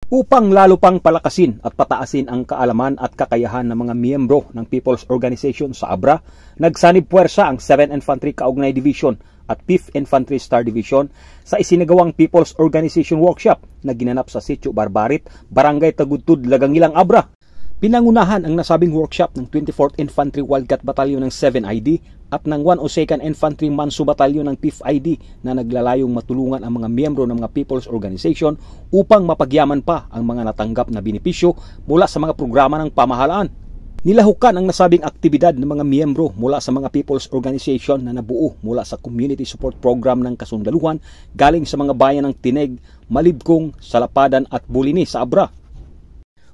Upang lalo pang palakasin at pataasin ang kaalaman at kakayahan ng mga miyembro ng People's Organization sa Abra, nagsanib puwersa ang 7th Infantry Kaugnay Division at 5th Infantry Star Division sa isinagawang People's Organization Workshop na ginanap sa Sitio Barbarit, Barangay Tagudtud, Lagangilang, Abra. Pinangunahan ang nasabing workshop ng 24th Infantry Wildcat Battalion ng 7ID at ng 102nd Infantry Manso Battalion ng 5th ID na naglalayong matulungan ang mga miyembro ng mga People's Organization upang mapagyaman pa ang mga natanggap na benepisyo mula sa mga programa ng pamahalaan. Nilahukan ang nasabing aktibidad ng mga miyembro mula sa mga People's Organization na nabuo mula sa Community Support Program ng Kasundaluhan galing sa mga bayan ng Tineg, Malibkong, Salapadan at Bulini sa Abra.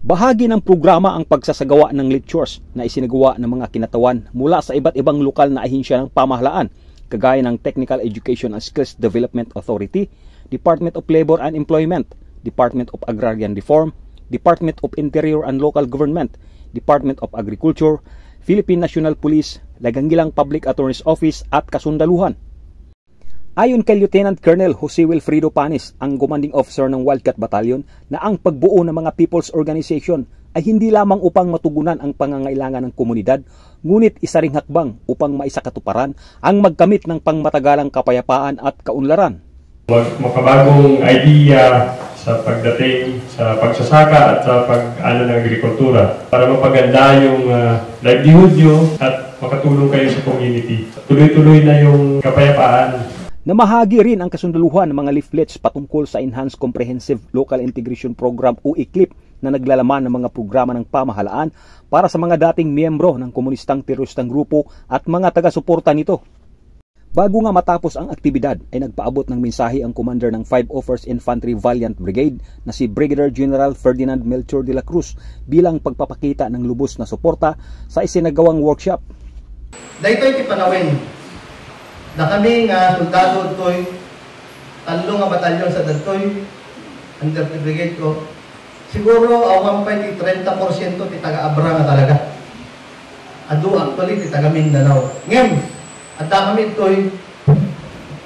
Bahagi ng programa ang pagsasagawa ng lectures na isinagawa ng mga kinatawan mula sa iba't ibang lokal na ahensya ng pamahalaan, kagaya ng Technical Education and Skills Development Authority, Department of Labor and Employment, Department of Agrarian Reform, Department of Interior and Local Government, Department of Agriculture, Philippine National Police, Lagangilang Public Attorney's Office at Kasundaluhan. Ayon kay Lieutenant Colonel Jose Wilfrido Panis, ang commanding officer ng Wildcat Battalion, na ang pagbuo ng mga People's Organization ay hindi lamang upang matugunan ang pangangailangan ng komunidad, ngunit isa ring hakbang upang maisakatuparan ang magkamit ng pangmatagalang kapayapaan at kaunlaran. Makabagong idea sa pagdating sa pagsasaka at sa pag-ano ng agrikultura para mapaganda yung livelihood nyo at makatulong kayo sa community. Tuloy-tuloy na yung kapayapaan. Namahagi rin ang kasundaluhan ng mga leaflets patungkol sa Enhanced Comprehensive Local Integration Program o ECLIP na naglalaman ng mga programa ng pamahalaan para sa mga dating miyembro ng komunistang teroristang grupo at mga taga-suporta nito. Bago nga matapos ang aktibidad ay nagpaabot ng mensahe ang commander ng 501st Infantry Valiant Brigade na si Brigadier General Ferdinand Melchor de la Cruz bilang pagpapakita ng lubos na suporta sa isinagawang workshop. Dahito iti panawin na kami nga soldado to'y talo nga batalyon sa datoy under the brigade ko, siguro awan pa iti 30% ti taga-Abra nga talaga. Adu actually ti taga Mindanao. Ngem, at kami to'y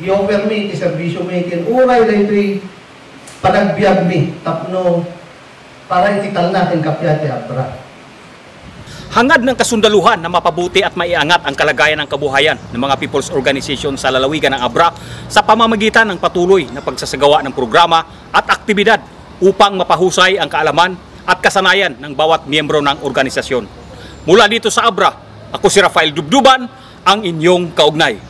i-offer mi iti servisyo mi kin uray na ito'y panagbiag mi tapno para itital natin kapya ti Abra. Hangad ng kasundaluhan na mapabuti at maiangat ang kalagayan ng kabuhayan ng mga People's Organization sa lalawigan ng Abra sa pamamagitan ng patuloy na pagsasagawa ng programa at aktibidad upang mapahusay ang kaalaman at kasanayan ng bawat miyembro ng organisasyon. Mula dito sa Abra, ako si Rafael Dubduban, ang inyong kaugnay.